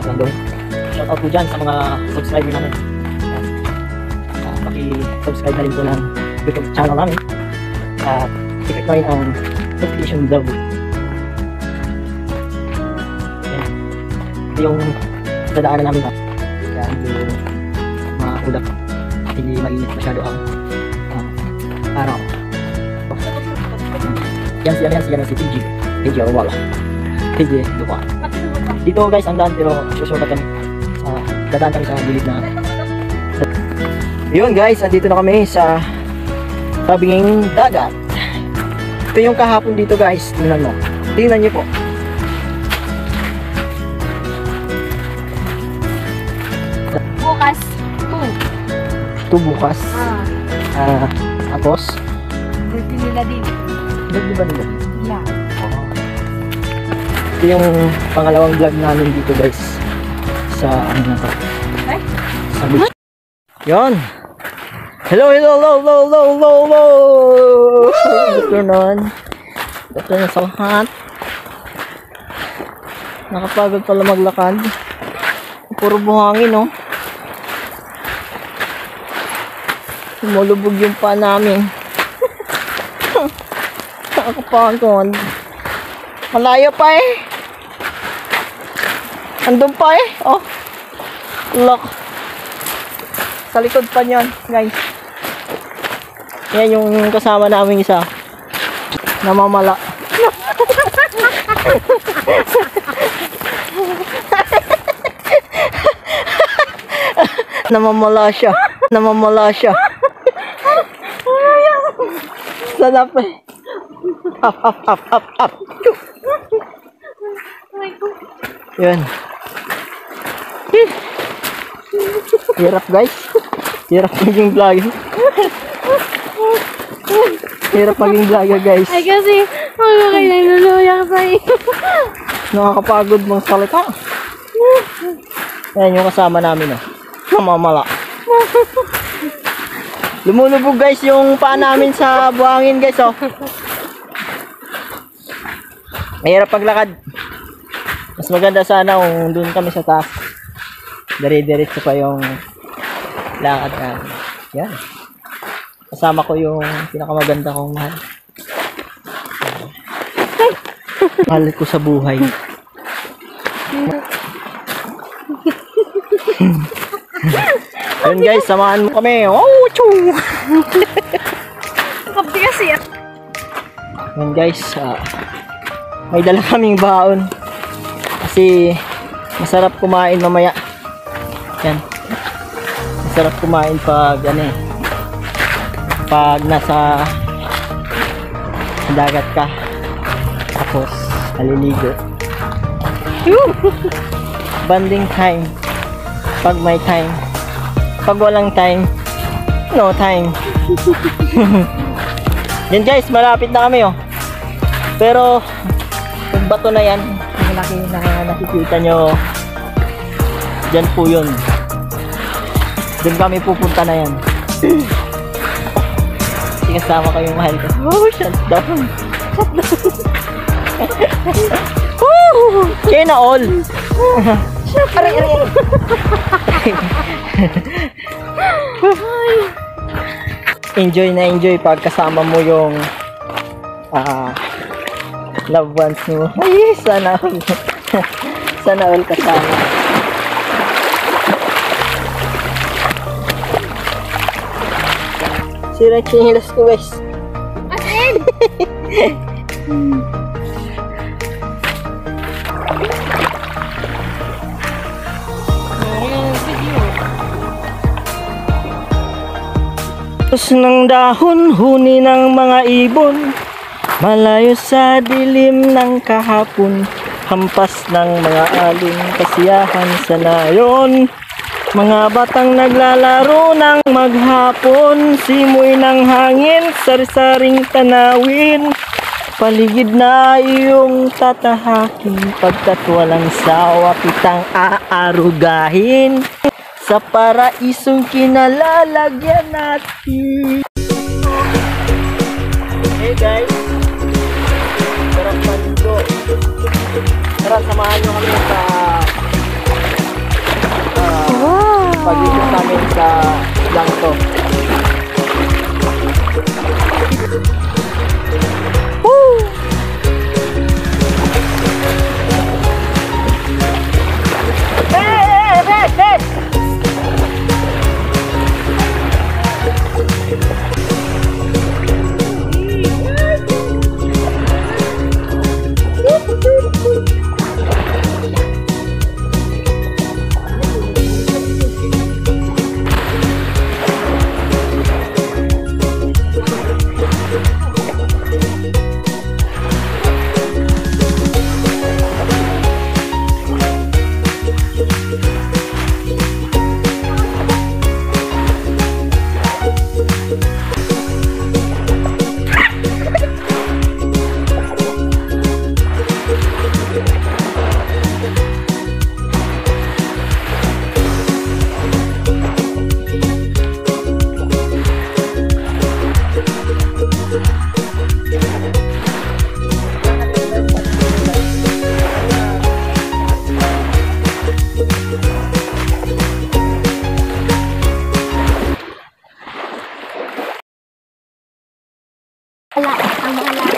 Landong. Shoutout po dyan sa mga subscriber namin. Paki-subscribe na rin po ng YouTube channel namin. At i-click na rin ang notification bell. Yan. Ito yung dadaanan namin na. Yan yung mga ulap. Hindi mainit masyado ang araw. Yan si TG. TG o wala. TG lupa. Dito guys ang daan pero susunod kami sa dadaan kami sa gilid na. Yun guys, andito na kami sa tabing dagat. Ito yung kahapon dito guys. Tingnan mo. Tingnan niyo po. Bukas. Ito bukas. Tapos Birthday nila din. di ba nila? Yeah. Ito yung pangalawang vlog namin dito guys. Sa ano na to? Ay? Sa beach. Yun. Hello. Ito na sa lahat. Nakapagod pala maglakad. Puro buhangin, no? Lumulubog yung paa namin. Nakapagod. Malayo pa eh. Andun pa eh. Oh. Look. Sa likod pa niyan, guys. Yan yung kasama namin isa. Namamala. Namamala siya. Sarap eh. Up. Yun. Hirap guys. Hirap maging vlogger. Guys. Ay kasi, kayo naluluyak sa'yo. Nakakapagod mong salita. Ayan yung kasama namin, oh. Namamala. Lumulubog guys yung paa namin sa buhangin guys, oh. Mahirap paglakad. Mas maganda sana kung doon kami sa taas. Dire-diretso pa yung lakad namin. Yan. Kasama ko yung pinakamaganda kong mahal. Mahal ko sa buhay. Yun guys, samahan mo kami. Oh, choo! Kapti kasi ah. Yun guys, may dala kaming baon. Kasi masarap kumain mamaya. Yan. Masarap kumain pag pag nasa dagat ka. Tapos aliligo. Bonding time. Pag may time. Pag walang time, no time. Yan guys, malapit na kami, oh. Pero yung bato na yan, malaki na nakikita nyo, dyan po yun. Dyan kami pupunta na yan. Kasi kasama ko yung mahal ko. Oh, shut down. Kaya na all. Aray. Enjoy pag kasama mo yung loved ones mo. Ay, sana all kasama. Sira chinilas ko guys. Asin! Tapos ng dahon, huni ng mga ibon, malayo sa dilim ng kahapon, hampas ng mga alon, kasiyahan sa nayon. Mga batang naglalaro ng maghapon, simoy ng hangin, sari-saring tanawin, paligid na iyong tatahakin, pagkat walang sawa kitang aarugahin. Sa paraisong kinalalagyan natin. Hey guys, sarap maligo. Tara, samahan nyo kami sa pag-ikot namin sa langto. Woo! Hey!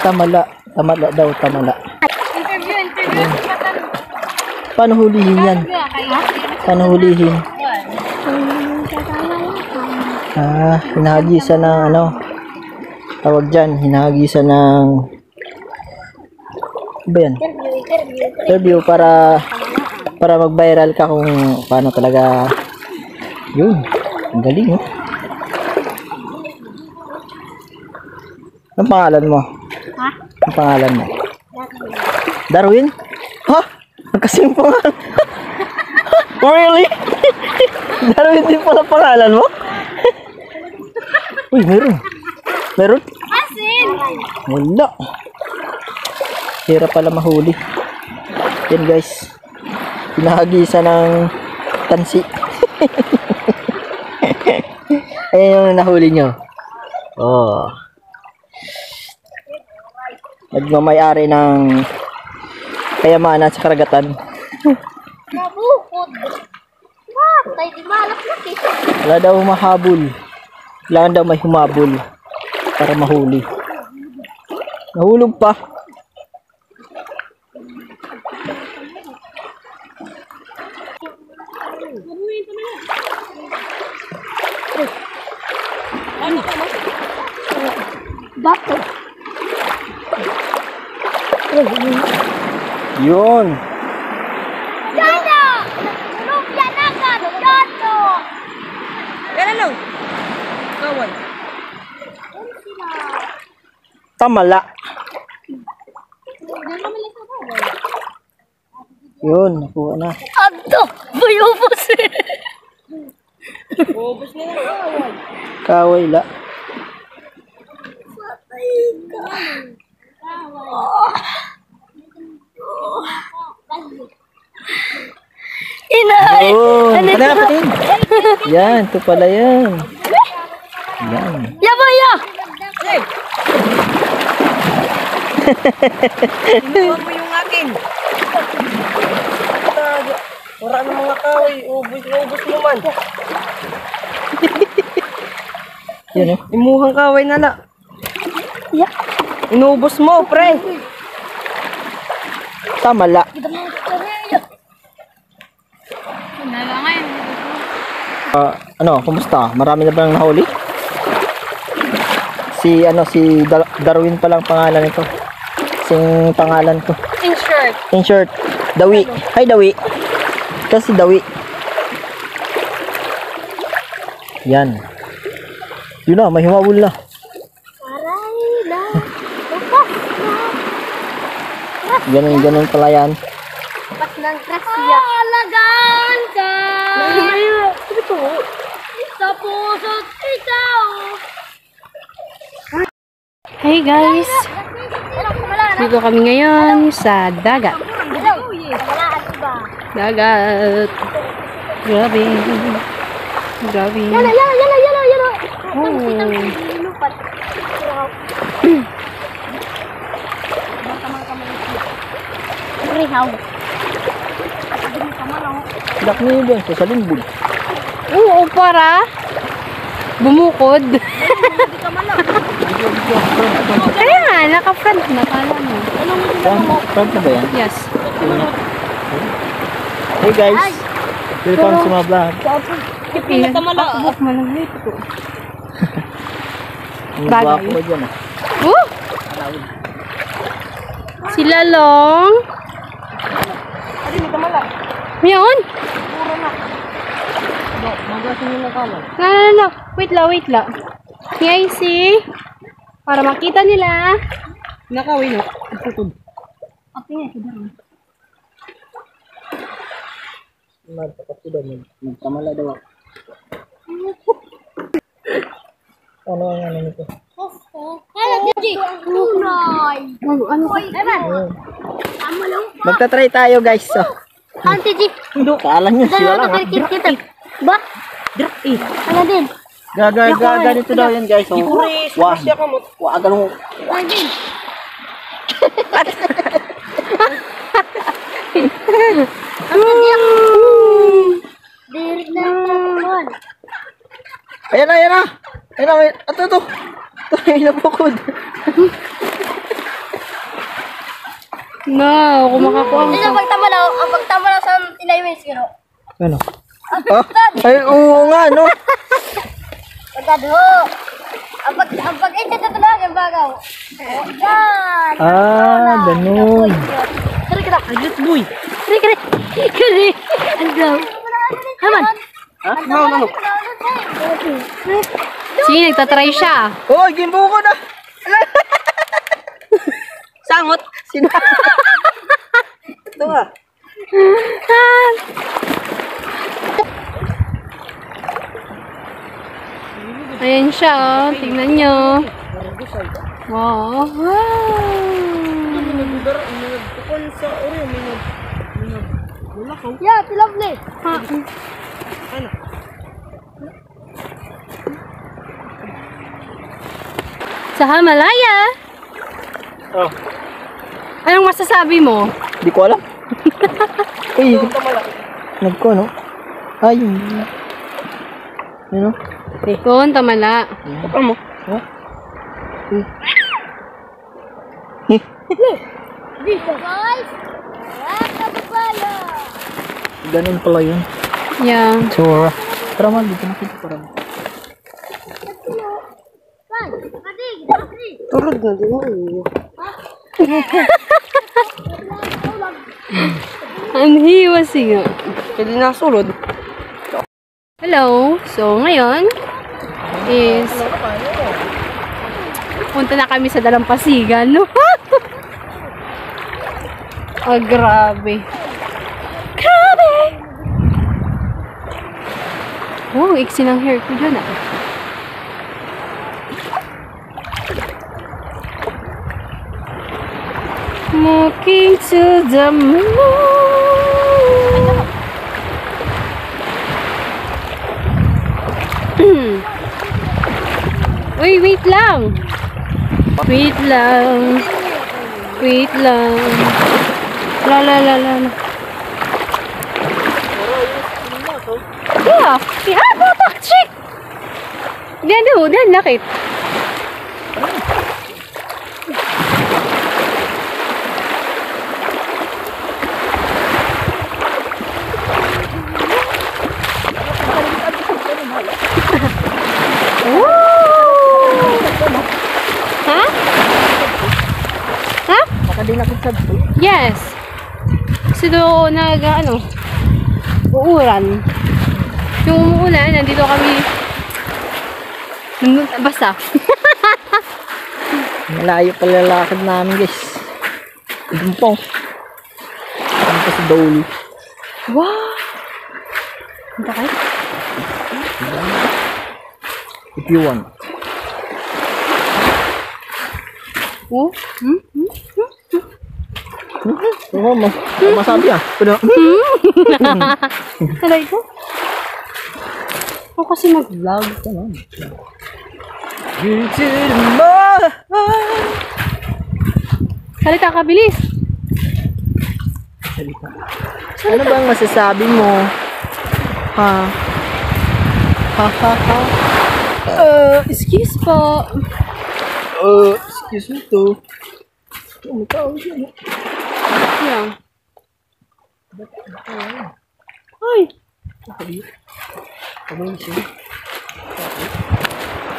Tamala daw, tamala. Interview. Paano hulihin yan? Paano hulihin? Hinahagisan ng ano? Tawag dyan, hinahagisan ng... Ano ba yan? Interview para mag-viral ka kung paano talaga... Yun, ang galing oh. Anong pangalan mo? Ha? Ang pangalan mo? Darwin? Ha? Magkasing pangalan? Really? Darwin din pala pangalan mo? Uy, meron. Meron? Asin! Wala. Hirap pala mahuli. Yan guys. Pinahagisa ng tansi. Ayan yung nahuli nyo. Oh. Nagmamayari ng kayamanan sa karagatan. Nabukod! Tayo di malak-lak eh. Wala daw mahabol. Kailangan daw may humabol para mahuli. Nahulog pa. Bato. Yun. Jano! Rupya na ka! Jano! Kaya lang. Kawan. Tamala. Yun, nakuha na. Ado! Bayubos eh! Ubus na yung kawan. Kaway la. Inay! Oh, panapatin. Yan, ito pala yan. Yan. Yabaya! Inuwan mo yung akin. Wala ng mga kaway. Ubus mo man. Yan oh. Imuhang kaway na la. Yeah. Inubos mo, pre. Tamala. Ano, kumusta? Marami na bang nahuli? Si Darwin pa lang pangalan nito. Sing pangalan ko. In short. In short, Dawi. Hi Dawi. Kasi Dawi. Yan. Yun na, may humabol na. Aray na. Upas na. Ganun pala yan. Upas ng krasya. Alagaan ka. Sa puso't ikaw. Hey guys, dito kami ngayon sa dagat. Dagat. Grabe. Grabe. Yala. Oh. Rihaw. Dak niyo dyan sa salimbol. Oo, para bumukod. Kaya nga, naka-front na. Kala mo. Front na ba yan? Yes. Hey guys, welcome sa mga vlog. Iyan. Pakbuk mo lang dito. Ang Bagay. gwapo ko dyan ah. Sila Long. Yun. No. Wait lang. Ngayon si. Para makita nila. Nakawin no? Magkamala daw ako. Ano ang ano nito? Hello, Gigi. Tunay. Ano ka? Magta-try tayo guys. So. Auntie G. Kala nyo sila lang ah. Kita. Ba? Ano din? Ganito daw yan guys. Oh. Wah, Siya ka mo. wah, ganun. Ano din? Ayan na. Ito. Ay, napukod. No, kumakakuha Dito ko. ang pagtamalaw sa tinayuin siguro. Ano? Ah? Ay, oo nga, no? Pagkado. Ang pag-ito na talaga ang bagaw. Yan. Ganun. Tara ka. Aglit boy. Kari. Ano? Haman. Ha? No. Sige, nagtatry siya. Oh, gimbo ko na. Sangot. Ito nga. Ayan siya, oh. Tingnan nyo. Wow. Yeah, lovely. Sa Himalaya. Oh, Anong masasabi mo? di ko alam. Uy, nagko, no? Ay, yun. Ano? Doon, tamala. Kapal mo. Ha? Guys. Ganun pala yun. Yeah. So, tara man, dito na kita parang. Turod na din ako. Ang hiwasi nga. Kaya na sulod. Hello. So, ngayon is punta na kami sa Dalampasigan, no? Oh, grabe. Grabe! Oh, iksi ng hair ko dyan, ah. Looking to the moon. Uy, wait lang. Wait lang. La. Yeah, batak, chick. Diyan, lakit. Ha? Makadinakit sa Yes. Kasi doon uuran. Yung umuulan, nandito kami. Basta. malayo pala lakad namin guys. Gumpong. Punta sa Dole. Wow! Punta kayo? If you want. Oh? Oo, masabi ah. Pero, Aray ko? Ako kasi mag-vlog. Salita ka, bilis. Ano bang masasabi mo? Ha? Excuse po. Excuse me to. Ano tao dyan? Yan. Ay.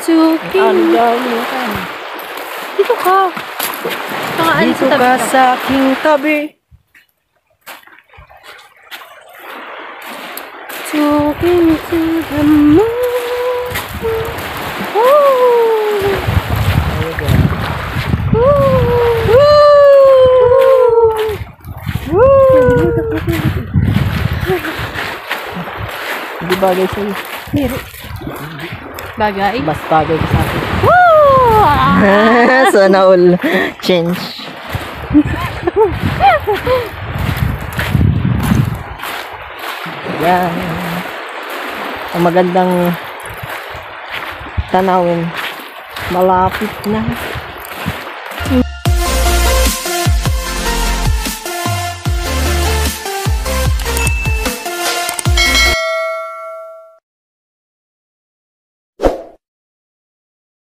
Suki. Ano daw yan? Dito ka. Pangaan Dito sa tabi ka ka. sa aking tabi. Talking to the moon. Ooh. Hindi bagay sa'yo. Bagay. Mas bagay ka sa akin. Woo! Sana all change. Yan. Ang magandang tanawin. Malapit na.